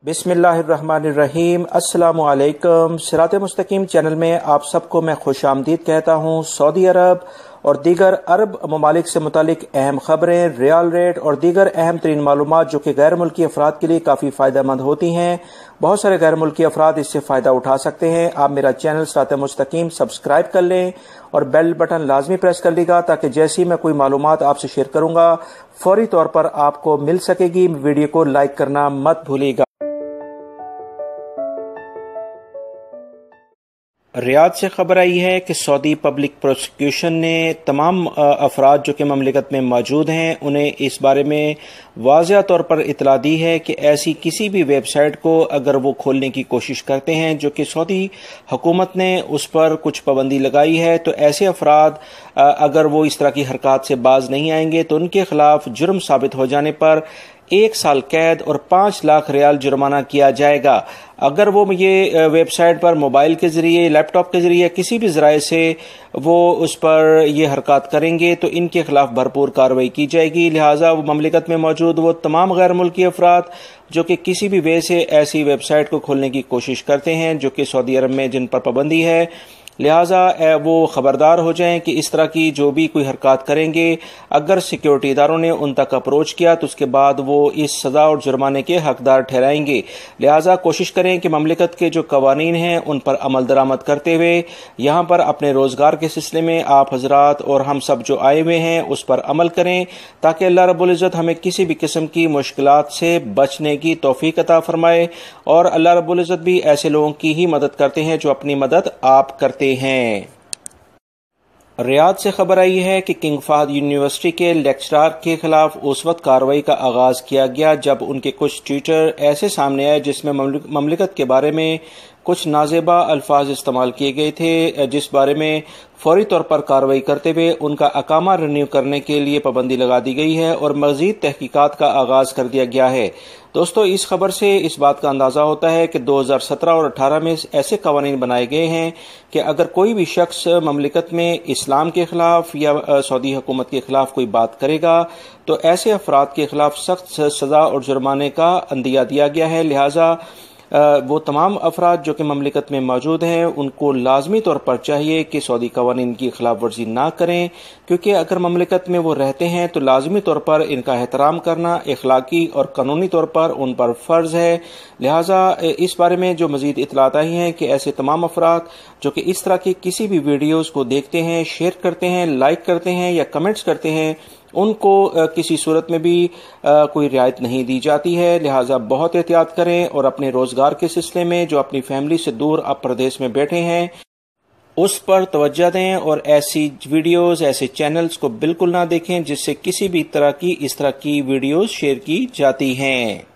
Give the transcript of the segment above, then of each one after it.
बिस्मिल्लाह अर्रहमान अर्रहीम। अस्सलामु अलैकुम। सिरात मुस्तकीम चैनल में आप सबको मैं खुश आमदीद कहता हूँ। सऊदी अरब और दीगर अरब ममालिक से मुतालिक अहम खबरें, रियाल रेट और दीगर अहम तरीन मालूमात जो कि गैर मुल्की अफराद के लिए काफ़ी फ़ायदेमंद होती हैं। बहुत सारे गैर मुल्की अफराद इससे फ़ायदा उठा सकते हैं। आप मेरा चैनल सिरात मुस्तकीम सब्सक्राइब कर लें और बेल बटन लाजमी प्रेस कर लीजिएगा ताकि जैसे ही मैं कोई मालूमात आपसे शेयर करूंगा फौरी तौर पर आपको मिल सकेगी। वीडियो को लाइक करना मत भूलिएगा। रियाद से खबर आई है कि सऊदी पब्लिक प्रोसिक्यूशन ने तमाम अफराद जो कि ममलिकत में मौजूद हैं उन्हें इस बारे में वाज़िया तौर पर इतला दी है कि ऐसी किसी भी वेबसाइट को अगर वो खोलने की कोशिश करते हैं जो कि सऊदी हुकूमत ने उस पर कुछ पाबंदी लगाई है, तो ऐसे अफराद अगर वो इस तरह की हरकत से बाज नहीं आएंगे तो उनके खिलाफ जुर्म साबित हो जाने पर 1 साल कैद और 5 लाख रियाल जुर्माना किया जाएगा। अगर वो ये वेबसाइट पर मोबाइल के जरिए, लैपटॉप के जरिए किसी भी जराए से वो उस पर ये हरकत करेंगे तो इनके खिलाफ भरपूर कार्रवाई की जाएगी। लिहाजा वो ममलिकत में मौजूद वो तमाम गैर मुल्की अफराद जो कि किसी भी वे से ऐसी वेबसाइट को खोलने की कोशिश करते हैं जो कि सऊदी अरब में जिन पर पाबंदी है, लिहाजा वो खबरदार हो जाएं कि इस तरह की जो भी कोई हरकत करेंगे, अगर सिक्योरिटी इदारों ने उन तक अप्रोच किया तो उसके बाद वो इस सज़ा और जुर्माने के हकदार ठहराएंगे। लिहाजा कोशिश करें कि ममलिकत के जो कवानीन हैं उन पर अमल दरामद करते हुए यहाँ पर अपने रोज़गार के सिलसिले में आप हजरात और हम सब जो आए हुए हैं उस पर अमल करें ताकि अल्लाह रब्बुल इज़्ज़त हमें किसी भी किस्म की मुश्किलात से बचने की तौफीक अता फरमाए। और अल्लाह रब्बुल इज़्ज़त भी ऐसे लोगों की ही मदद करते हैं जो अपनी मदद आप करते हैं। रियाद से खबर आई है कि किंग फहद यूनिवर्सिटी के लेक्चरर के खिलाफ उस वक्त कार्रवाई का आगाज किया गया जब उनके कुछ ट्वीटर ऐसे सामने आए जिसमें ममलिकत के बारे में कुछ नाजेबा अल्फाज इस्तेमाल किए गए थे, जिस बारे में फौरी तौर पर कार्रवाई करते हुए उनका अकामा रिन्यू करने के लिए पाबंदी लगा दी गई है और मज़ीद तहकीकात का आगाज कर दिया गया है। दोस्तों, इस खबर से इस बात का अंदाजा होता है कि 2017 और 18 में ऐसे कवानीन बनाए गए हैं कि अगर कोई भी शख्स ममलिकत में इस्लाम के खिलाफ या सऊदी हुकूमत के खिलाफ कोई बात करेगा तो ऐसे अफराद के खिलाफ सख्त सजा और जुर्माने का अंदिया दिया गया है। लिहाजा वो तमाम अफराद जो कि ममलिकत में मौजूद हैं उनको लाजमी तौर पर चाहिए कि सऊदी कवानीन की खिलाफ वर्जी ना करें, क्योंकि अगर ममलिकत में वो रहते हैं तो लाजमी तौर पर इनका एहतराम करना इखलाकी और कानूनी तौर पर उन पर फ़र्ज है। लिहाजा इस बारे में जो मज़ीद इतलात आई हैं कि ऐसे तमाम अफराद जो कि इस तरह की किसी भी वीडियोज़ को देखते हैं, शेयर करते हैं, लाइक करते हैं या कमेंट्स करते हैं, उनको किसी सूरत में भी कोई रियायत नहीं दी जाती है। लिहाजा बहुत एहतियात करें और अपने रोज़गार के सिलसिले में जो अपनी फैमिली से दूर अब प्रदेश में बैठे हैं उस पर तवज्जो दें और ऐसी वीडियोस, ऐसे चैनल्स को बिल्कुल ना देखें जिससे किसी भी तरह की इस तरह की वीडियोस शेयर की जाती हैं।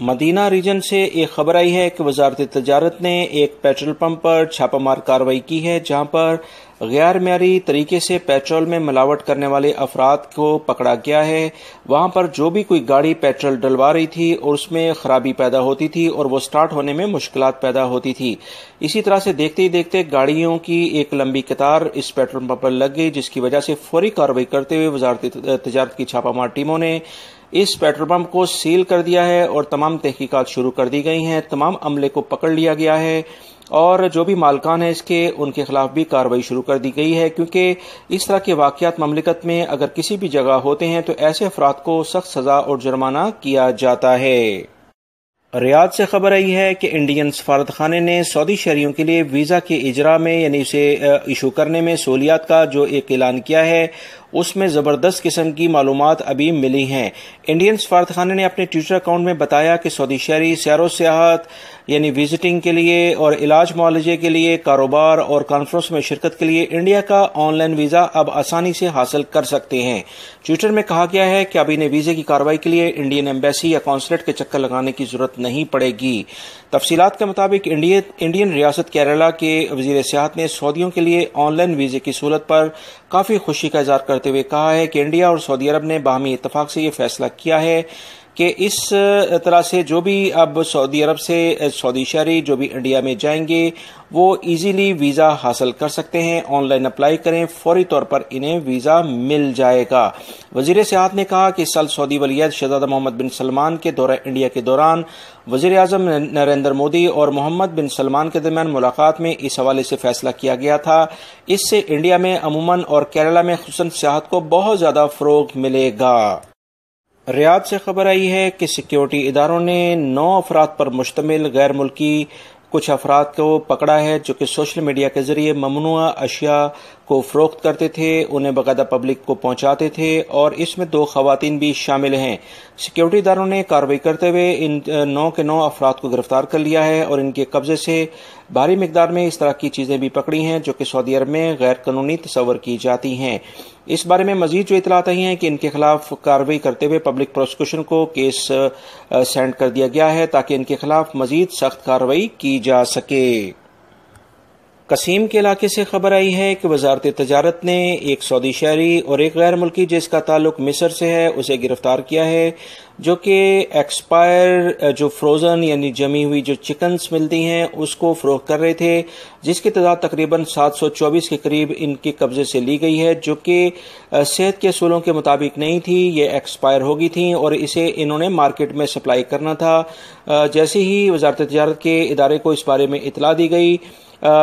मदीना रीजन से एक खबर आई है कि वजारत तजारत ने एक पेट्रोल पंप पर छापामार कार्रवाई की है जहां पर गैर मयारी तरीके से पेट्रोल में मिलावट करने वाले अफराद को पकड़ा गया है। वहां पर जो भी कोई गाड़ी पेट्रोल डलवा रही थी और उसमें खराबी पैदा होती थी और वो स्टार्ट होने में मुश्किलात पैदा होती थी। इसी तरह से देखते ही देखते गाड़ियों की एक लंबी कतार इस पेट्रोल पंप पर लग गई, जिसकी वजह से फौरी कार्रवाई करते हुए वजारत तजारत की छापामार टीमों ने इस पेट्रोल पंप को सील कर दिया है और तमाम तहकीकात शुरू कर दी गई हैं। तमाम अमले को पकड़ लिया गया है और जो भी मालकान है इसके उनके खिलाफ भी कार्रवाई शुरू कर दी गई है, क्योंकि इस तरह के वाकयात ममलिकत में अगर किसी भी जगह होते हैं तो ऐसे अफराद को सख्त सजा और जुर्माना किया जाता है। रियाद से खबर आई है कि इंडियन सफारत खाने ने सऊदी शहरियों के लिए वीज़ा के इजरा में यानी उसे इशू करने में सहूलियात का जो एक ऐलान किया है उसमें ज़बरदस्त किस्म की मालूमात अभी मिली हैं। इंडियन सफारत खाने ने अपने ट्विटर अकाउंट में बताया कि सऊदी शहरी सैरो सियाहत यानी विजिटिंग के लिए और इलाज मुआलजे के लिए, कारोबार और कॉन्फ्रेंस में शिरकत के लिए इंडिया का ऑनलाइन वीज़ा अब आसानी से हासिल कर सकते हैं। ट्विटर में कहा गया है कि अब इन्हें वीज़े की कार्रवाई के लिए इंडियन एम्बेसी या कॉन्सुलेट के चक्कर लगाने की जरूरत नहीं पड़ेगी। तफसीलात के मुताबिक इंडियन रियासत केरला के वज़ीर सियाहत ने सऊदियों के लिए ऑनलाइन वीज़े की सहूलत पर काफ़ी खुशी का इज़हार करते हुए कहा है कि इंडिया और सऊदी अरब ने बाहमी इत्तफाक से ये फैसला किया है کہ اس طرح سے جو بھی اب سعودی عرب سے سعودی شہری جو بھی انڈیا میں جائیں گے وہ ایزیلی ویزا حاصل کر سکتے ہیں. آن لائن اپلائی کریں, فوری طور پر انہیں ویزا مل جائے گا. وزیر سیاحت نے کہا کہ اس سال سعودی ولیعہد شہزادہ محمد بن سلمان کے دورہ انڈیا کے دوران وزیر اعظم نریندر مودی اور محمد بن سلمان کے درمیان ملاقات میں اس حوالے سے فیصلہ کیا گیا تھا. اس سے انڈیا میں عموماً اور کیرلا میں خصوصاً سیاحت کو بہت زیادہ فروغ ملے گا. ریاض سے خبر آئی ہے کہ سیکیورٹی اداروں نے 9 افراد پر مشتمل غیر ملکی کچھ افراد کو پکڑا ہے جو کہ سوشل میڈیا کے ذریعے ممنوع اشیاء کو فروخت کرتے تھے, انہیں باقاعدہ پبلک کو پہنچاتے تھے, اور اس میں 2 خواتین بھی شامل ہیں. سیکیورٹی اداروں نے کارروائی کرتے ہوئے ان 9 کے 9 افراد کو گرفتار کر لیا ہے اور ان کے قبضے سے بھاری مقدار میں اس طرح کی چیزیں بھی پکڑی ہیں جو کہ سعودی عرب میں غیر قانونی تصور کی جاتی ہیں. اس بارے میں مزید جو اطلاعات آئی ہیں کہ ان کے خلاف کارروائی کرتے ہوئے پبلک پروسیکیوشن کو کیس سینڈ کر دیا گیا ہے تاکہ ان کے خلاف مزید سخت کارروائی کی جا سکے. قصیم کے علاقے سے خبر آئی ہے کہ وزارت تجارت نے ایک سعودی شہری اور ایک غیر ملکی جس کا تعلق مصر سے ہے اسے گرفتار کیا ہے, جو کہ ایکسپائر جو فروزن یعنی جمی ہوئی جو چکنز ملتی ہیں اس کو فروخت کر رہے تھے, جس کی تعداد تقریباً 724 کے قریب ان کے قبضے سے لی گئی ہے, جو کہ صحت کے اصولوں کے مطابق نہیں تھی, یہ ایکسپائر ہو گئی تھیں اور اسے انہوں نے مارکیٹ میں سپلائی کرنا تھا. جیسے ہی وزارت تجارت کے ادارے کو اس بارے میں اطلاع دی گئی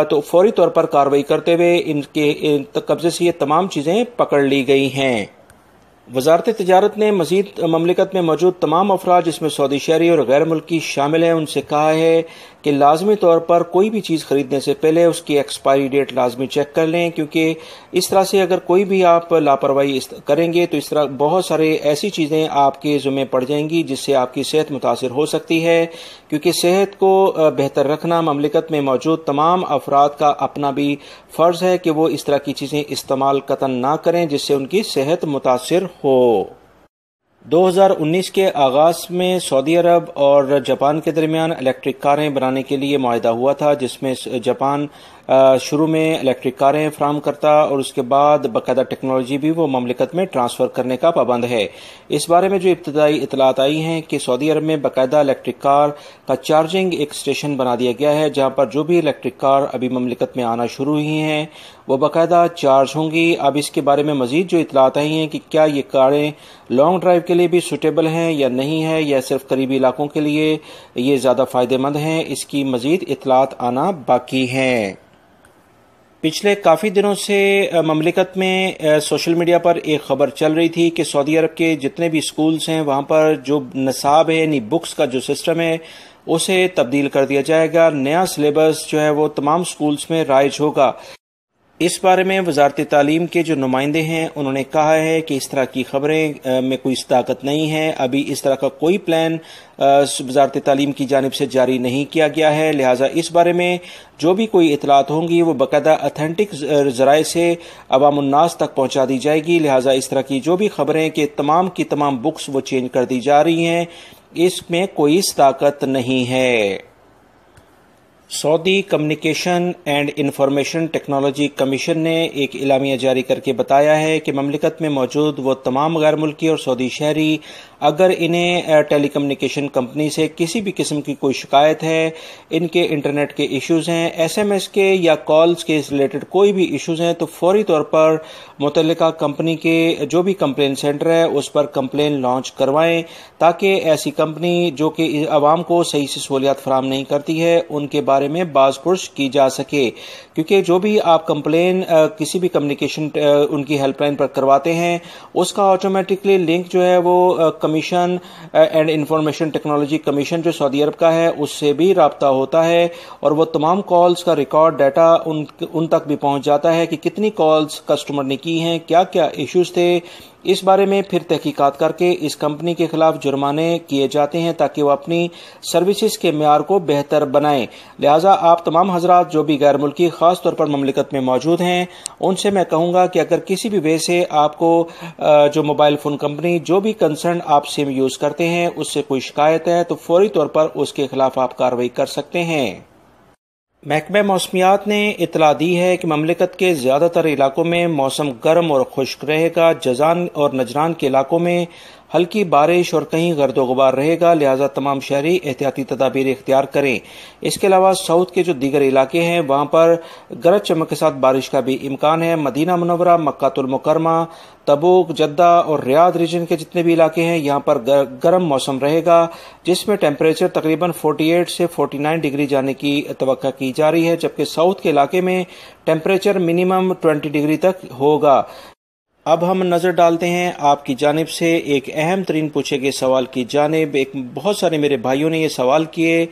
تو فوری طور پر کارروائی کرتے ہوئے ان کے قبضے سے یہ تمام چیزیں پکڑ لی گئی ہیں. وزارت تجارت نے مزید مملکت میں موجود تمام افراد جس میں سعودی شہری اور غیر ملکی شامل ہیں ان سے کہا ہے کہ لازمی طور پر کوئی بھی چیز خریدنے سے پہلے اس کی ایکسپائری ڈیٹ لازمی چیک کر لیں, کیونکہ اس طرح سے اگر کوئی بھی آپ لاپرواہی کریں گے تو اس طرح بہت سارے ایسی چیزیں آپ کے ذمہ پڑ جائیں گی جس سے آپ کی صحت متاثر ہو سکتی ہے, کیونکہ صحت کو بہتر رکھنا مملکت میں موجود تمام افراد کا اپنا بھی فرض ہے کہ وہ اس طرح کی چیزیں استعمال قطعاً نہ کریں جس سے ان کی صحت متاثر ہو. 2019 کے آغاز میں سعودی عرب اور جاپان کے درمیان الیکٹرک کاریں بنانے کے لیے معاہدہ ہوا تھا, جس میں جاپان شروع میں الیکٹرک کاریں فراہم کرتا اور اس کے بعد باقاعدہ ٹیکنالوجی بھی وہ مملکت میں ٹرانسفر کرنے کا پابند ہے. اس بارے میں جو ابتدائی اطلاعات آئی ہیں کہ سعودی عرب میں باقاعدہ الیکٹرک کار کا چارجنگ ایک اسٹیشن بنا دیا گیا ہے, جہاں پر جو بھی الیکٹرک کار ابھی مملکت میں آنا شروع ہوئی ہیں وہ باقاعدہ چارج ہوں گی. اب اس کے بارے میں مزید جو اطلاعات آئی ہیں کہ کیا یہ کاریں لانگ ڈرائیو کے لیے بھی سوٹیبل ہیں یا نہیں ہے, یا صرف قریبی علاقوں کے لیے یہ زیادہ فائدہ مند ہیں, اس کی مزید اطلاعات آنا باقی ہیں. پچھلے کافی دنوں سے مملکت میں سوشل میڈیا پر ایک خبر چل رہی تھی کہ سعودی عرب کے جتنے بھی سکولز ہیں وہاں پر جو نصاب ہے یعنی بکس کا جو سسٹم ہے اسے تبدیل کر دیا جائے گا, نیا سلیبس جو ہے وہ تمام سکولز میں رائج ہوگا. اس بارے میں وزارت تعلیم کے جو نمائندے ہیں انہوں نے کہا ہے کہ اس طرح کی خبریں میں کوئی صداقت نہیں ہے, ابھی اس طرح کا کوئی پلان وزارت تعلیم کی جانب سے جاری نہیں کیا گیا ہے, لہٰذا اس بارے میں جو بھی کوئی اطلاعات ہوں گی وہ باقاعدہ اتھینٹک ذرائع سے عوام الناس تک پہنچا دی جائے گی. لہٰذا اس طرح کی جو بھی خبریں کہ تمام کی تمام بکس وہ چینج کر دی جا رہی ہیں اس میں کوئی صداقت نہیں ہے. Saudi communication and information technology commission نے ایک اعلامیہ جاری کر کے بتایا ہے کہ مملکت میں موجود وہ تمام غیر ملکی اور سعودی شہری اگر انہیں ٹیلی کمیونیکیشن کمپنی سے کسی بھی قسم کی کوئی شکایت ہے, ان کے انٹرنیٹ کے ایشوز ہیں, ایس ایم ایس کے یا کالز کے ریلیٹڈ کوئی بھی ایشوز ہیں, تو فوری طور پر متعلقہ کمپنی کے جو بھی کمپلین سینٹر ہے اس پر کمپلین لانچ کروائیں تاکہ ایسی کمپنی جو کہ عوام کو صحیح سے سہولیات فراہم نہیں کرتی ہے ان کے بارے میں باز پرس کی جا سکے, کیونکہ جو بھی آپ کمپلین کسی بھی کمیونیکیشن ان کی ہیلپ لائن پر کرواتے ہیں اس کا آٹومیٹکلی لنک جو ہے وہ commission and information technology commission جو سعودی عرب کا ہے اس سے بھی رابطہ ہوتا ہے, اور وہ تمام کالز کا ریکارڈ ڈیٹا ان تک بھی پہنچ جاتا ہے کہ کتنی کالز کسٹمر نے کی ہیں, کیا کیا ایشوز تھے. اس بارے میں پھر تحقیقات کر کے اس کمپنی کے خلاف جرمانے کیے جاتے ہیں تاکہ وہ اپنی سروسز کے معیار کو بہتر بنائیں. لہٰذا آپ تمام حضرات جو بھی غیر ملکی خاص طور پر مملکت میں موجود ہیں ان سے میں کہوں گا کہ اگر کسی بھی وجہ سے آپ کو جو موبائل فون کمپنی جو بھی کنسرن آپ سم یوز کرتے ہیں اس سے کوئی شکایت ہے تو فوری طور پر اس کے خلاف آپ کارروائی کر سکتے ہیں. محکمہ موسمیات نے اطلاع دی ہے کہ مملکت کے زیادہ تر علاقوں میں موسم گرم اور خشک رہے گا. جازان اور نجران کے علاقوں میں हल्की बारिश और कहीं गर्द गुबार रहेगा, लिहाजा तमाम शहरी एहतियाती तदाबीर इख्तियार करें। इसके अलावा साउथ के जो दीगर इलाके हैं वहां पर गरज चमक के साथ बारिश का भी इम्कान है। मदीना मुनव्वरा, मक्कातुल मुकर्रमा, तबूक, जद्दा और रियाद रीजन के जितने भी इलाके हैं यहाँ पर गर्म मौसम रहेगा, जिसमें टेम्परेचर तकरीबन 48 से 49 डिग्री जाने की तवक्का की जा रही है, जबकि साउथ के इलाके में टेम्परेचर मिनिमम 20 डिग्री तक होगा। अब हम नजर डालते हैं आपकी जानिब से एक अहम तरीन पूछे गए सवाल की जानिब। बहुत सारे मेरे भाइयों ने ये सवाल किए,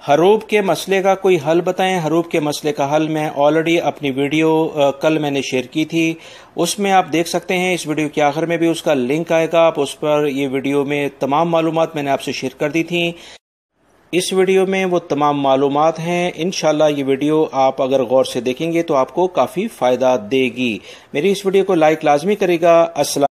हरूब के मसले का कोई हल बताएं। हरूब के मसले का हल मैं ऑलरेडी अपनी वीडियो कल मैंने शेयर की थी, उसमें आप देख सकते हैं। इस वीडियो के आखिर में भी उसका लिंक आएगा, आप उस पर ये वीडियो में तमाम मालूमात मैंने आपसे शेयर कर दी थी। इस वीडियो में वो तमाम मालूमात हैं। इंशाल्लाह ये वीडियो आप अगर गौर से देखेंगे तो आपको काफ़ी फ़ायदा देगी। मेरी इस वीडियो को लाइक लाजमी करेगा। अस्सलाम।